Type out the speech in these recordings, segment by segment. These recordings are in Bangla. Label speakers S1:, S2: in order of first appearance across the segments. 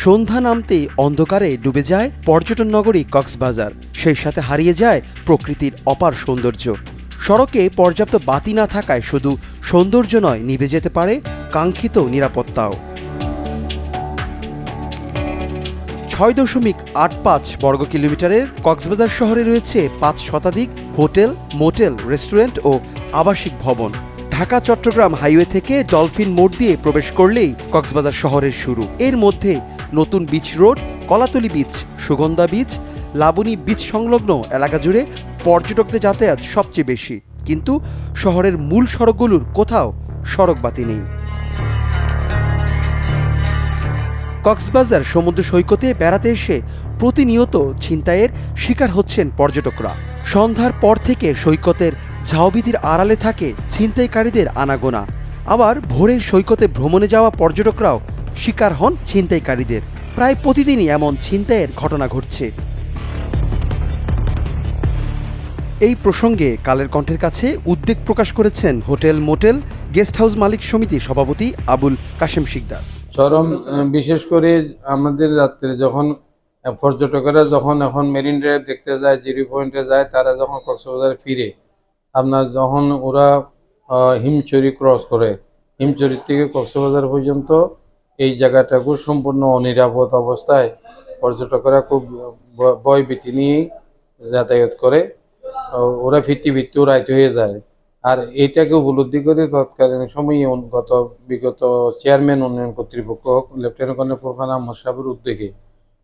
S1: সন্ধ্যা নামতেই অন্ধকারে ডুবে যায় পর্যটন নগরী কক্সবাজার, সেই সাথে হারিয়ে যায় প্রকৃতির অপার সৌন্দর্য। সড়কে পর্যাপ্ত বাতি না থাকায় শুধু সৌন্দর্য নয়, নিভে যেতে পারে কাঙ্ক্ষিত নিরাপত্তাও। ৬.৮৫ বর্গ কিলোমিটারের কক্সবাজার শহরে রয়েছে ৫ শতাধিক হোটেল, মোটেল, রেস্টুরেন্ট ও আবাসিক ভবন। ঢাকা চট্টগ্রাম হাইওয়ে থেকে ডলফিন মোড় দিয়ে প্রবেশ করলেই কক্সবাজার শহরের শুরু। এর মধ্যে নতুন beach road, Kolatoli beach, Sugandha beach, Laboni beach সংলগ্ন এলাকা জুড়ে পর্যটকদের যাতায়াত সবচেয়ে বেশি। কিন্তু শহরের মূল সড়কগুলোর কোথাও সড়কবাতি নেই। কক্সবাজার সমুদ্র সৈকতে বেড়াতে এসে প্রতিনিয়ত ছিনতাইয়ের শিকার হচ্ছেন পর্যটকরা। সন্ধ্যার পর থেকে সৈকতের ঝাউবীথির আড়ালে থাকে ছিনতাইকারীদের আনাগোনা। আবার ভোরে সৈকতে ভ্রমণে যাওয়া পর্যটকরাও শিকার হন ছিনতাইকারীদের। প্রায় প্রতিদিনই এমন ছিনতাইয়ের ঘটনা ঘটছে। এই প্রসঙ্গে কালের কণ্ঠের কাছে উদ্বেগ প্রকাশ করেছেন হোটেল, মোটেল, গেস্ট হাউস মালিক সমিতির সভাপতি আবুল কাশেম শিকদার।
S2: চরম, বিশেষ করে আমাদের রাত্রে যখন পর্যটকেরা যখন এখন মেরিন ড্রাইভ দেখতে যায়, জিরো পয়েন্টে যায়, তারা যখন কক্সবাজারে ফিরে, আপনার যখন ওরা হিমচুরি ক্রস করে, হিমচুরি থেকে কক্সবাজার পর্যন্ত এই জায়গাটা খুব সম্পূর্ণ অনিরাপদ অবস্থায় পর্যটকেরা খুব ভয়ভীতি নিয়ে যাতায়াত করে। ওরা ফিরতে রাইট হয়ে যায়। আর এইটাকে উপলব্ধি করে তৎকালীন সময়ে বিগত চেয়ারম্যান উন্নয়ন কর্তৃপক্ষ লেফটেন্যান্ট কর্নেল ফুরকান আহমদ সাহেবের উদ্যোগে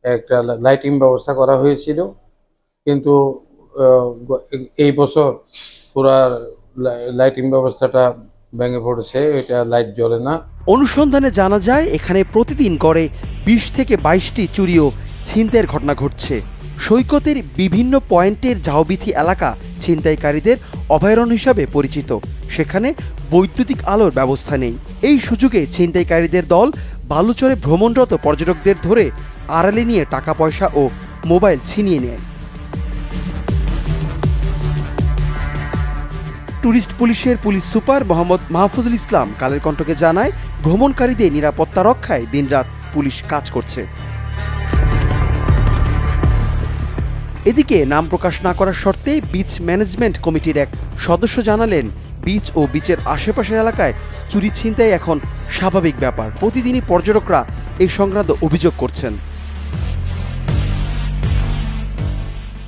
S2: একটা লাইটিং ব্যবস্থা করা হয়েছিল। কিন্তু এই বছর পুরা লাইটিং ব্যবস্থাটা ভেঙে পড়েছে, এটা লাইট জ্বলে না।
S1: অনুসন্ধানে জানা যায় এখানে প্রতিদিন গড়ে ২০ থেকে ২২টি চুরি ও ছিনতাইয়ের ঘটনা ঘটছে। সৈকতের বিভিন্ন পয়েন্টের ঝাউবীথি এলাকা ছিনতাইকারীদের অভয়ারণ্য হিসাবে পরিচিত। সেখানে বৈদ্যুতিক আলোর ব্যবস্থা নেই। এই সুযোগে ছিনতাইকারীদের দল বালুচরে ভ্রমণরত পর্যটকদের ধরে আড়ালে নিয়ে টাকা পয়সা ও মোবাইল ছিনিয়ে নেয়। ট্যুরিস্ট পুলিশের পুলিশ সুপার মোহাম্মদ মাহফুজুল ইসলাম কালের কণ্ঠকে জানায়, ভ্রমণকারীদের নিরাপত্তা রক্ষায় দিনরাত পুলিশ কাজ করছে। এদিকে নাম প্রকাশ না করার শর্তে বিচ ম্যানেজমেন্ট কমিটির এক সদস্য জানালেন, বিচ ও বিচের আশেপাশের এলাকায় চুরি ছিনতাই এখন স্বাভাবিক ব্যাপার। প্রতিদিনই পর্যটকরা এই সংক্রান্ত অভিযোগ করছেন।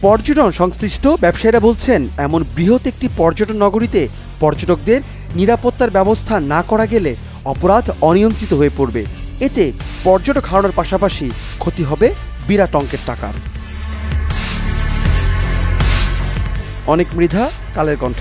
S1: পর্যটন সংশ্লিষ্ট ব্যবসায়ীরা বলছেন, এমন বৃহৎ একটি পর্যটন নগরীতে পর্যটকদের নিরাপত্তার ব্যবস্থা না করা গেলে অপরাধ অনিয়ন্ত্রিত হয়ে পড়বে। এতে পর্যটক হারানোর পাশাপাশি ক্ষতি হবে বিরাট অঙ্কের টাকার। অনেক মৃধা, কালের কণ্ঠ।